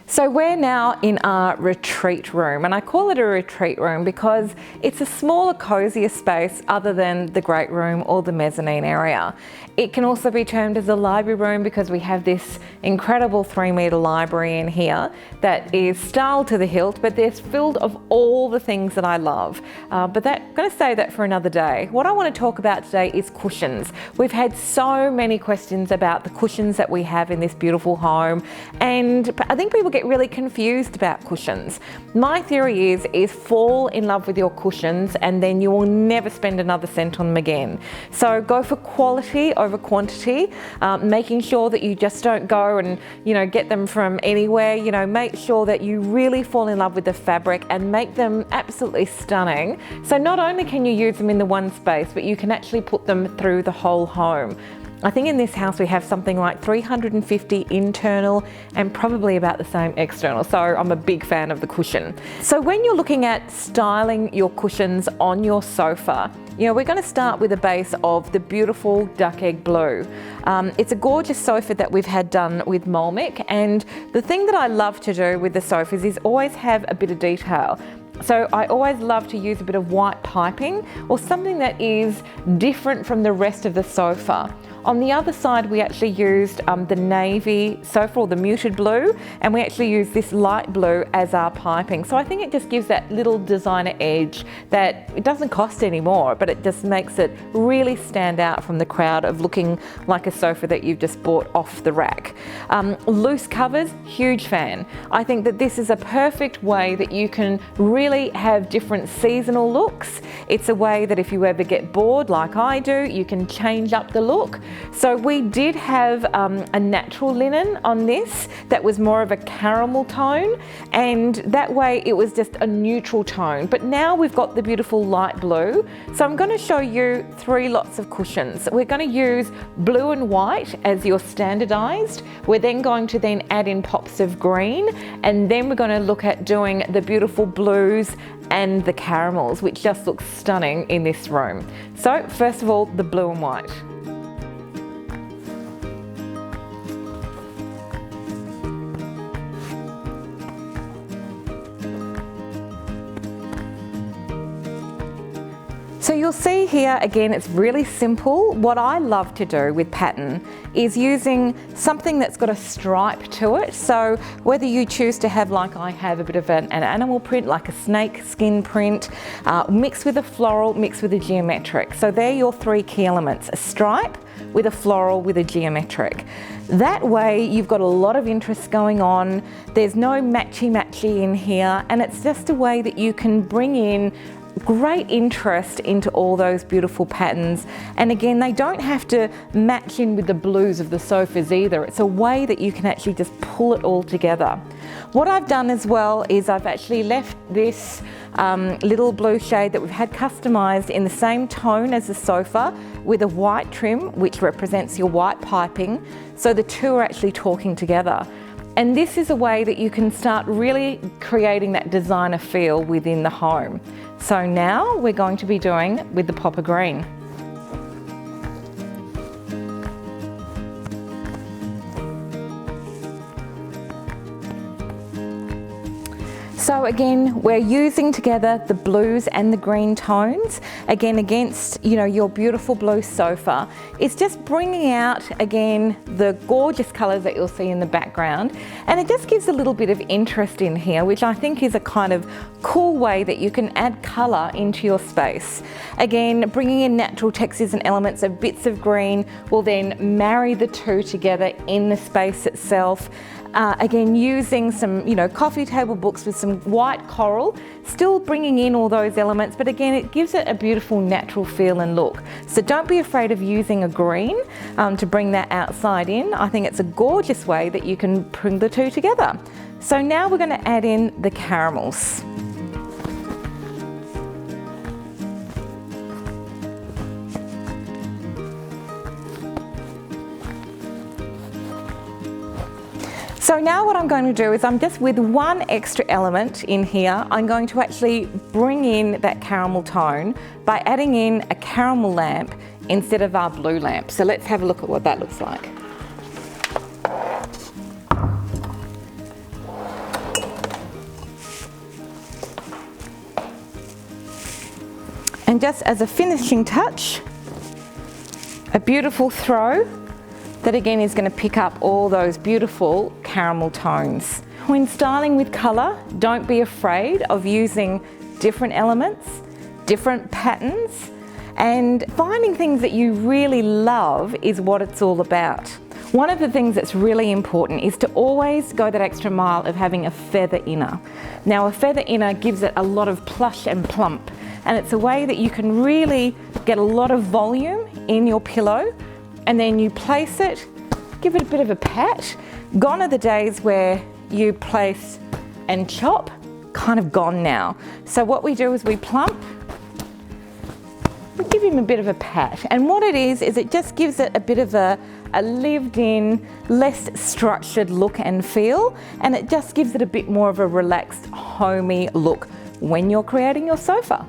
So we're now in our retreat room, and I call it a retreat room because it's a smaller, cozier space other than the great room or the mezzanine area. It can also be termed as a library room because we have this incredible 3-metre library in here that is styled to the hilt, but they're filled of all the things that I love. But I'm going to save that for another day. What I want to talk about today is cushions. We've had so many questions about the cushions that we have in this beautiful home, and I think people get really confused about cushions. My theory is fall in love with your cushions and then you will never spend another cent on them again. So go for quality over quantity, making sure that you just don't go and get them from anywhere. Make sure that you really fall in love with the fabric and make them absolutely stunning. So not only can you use them in the one space, but you can actually put them through the whole home. I think in this house we have something like 350 internal and probably about the same external, so I'm a big fan of the cushion. So when you're looking at styling your cushions on your sofa, we're going to start with a base of the beautiful duck egg blue. It's a gorgeous sofa that we've had done with Molmic, and the thing that I love to do with the sofas is always have a bit of detail. So I always love to use a bit of white piping or something that is different from the rest of the sofa. On the other side, we actually used the navy sofa, or the muted blue, and we actually used this light blue as our piping. So I think it just gives that little designer edge that it doesn't cost any more, but it just makes it really stand out from the crowd of looking like a sofa that you've just bought off the rack. Loose covers, huge fan. I think that this is a perfect way that you can really have different seasonal looks. It's a way that if you ever get bored like I do, you can change up the look. So we did have a natural linen on this that was more of a caramel tone, and that way it was just a neutral tone. But now we've got the beautiful light blue. So I'm going to show you 3 lots of cushions. We're going to use blue and white as your standardized. We're then going to add in pops of green, and then we're going to look at doing the beautiful blues and the caramels, which just looks stunning in this room. So first of all, the blue and white. So you'll see here, again, it's really simple. What I love to do with pattern is using something that's got a stripe to it. So whether you choose to have, like I have, a bit of an animal print, like a snake skin print, mixed with a floral, mixed with a geometric. So they're your 3 key elements: a stripe with a floral with a geometric. That way you've got a lot of interest going on. There's no matchy-matchy in here, and it's just a way that you can bring in great interest into all those beautiful patterns. And again, they don't have to match in with the blues of the sofas either. It's a way that you can actually just pull it all together. What I've done as well is I've actually left this little blue shade that we've had customized in the same tone as the sofa with a white trim, which represents your white piping. So the two are actually talking together. And this is a way that you can start really creating that designer feel within the home. So now we're going to be doing with the pop of green. So again, we're using together the blues and the green tones, again against your beautiful blue sofa. It's just bringing out, again, the gorgeous colours that you'll see in the background, and it just gives a little bit of interest in here, which I think is a kind of cool way that you can add colour into your space. Again, bringing in natural textures and elements of bits of green will then marry the two together in the space itself. Again, using some, coffee table books with some white coral, still bringing in all those elements, but again, it gives it a beautiful natural feel and look. So don't be afraid of using a green to bring that outside in. I think it's a gorgeous way that you can bring the two together. So now we're going to add in the caramels. So now what I'm going to do is I'm just with one extra element in here, I'm going to actually bring in that caramel tone by adding in a caramel lamp instead of our blue lamp. So let's have a look at what that looks like. And just as a finishing touch, a beautiful throw that again is going to pick up all those beautiful caramel tones. When styling with colour, don't be afraid of using different elements, different patterns, and finding things that you really love is what it's all about. One of the things that's really important is to always go that extra mile of having a feather inner. Now, a feather inner gives it a lot of plush and plump, and it's a way that you can really get a lot of volume in your pillow, and then you place it, give it a bit of a pat. Gone are the days where you place and chop, kind of gone now. So what we do is we plump, we give him a bit of a pat, and what it is it just gives it a bit of a lived in, less structured look and feel, and it just gives it a bit more of a relaxed, homey look when you're creating your sofa.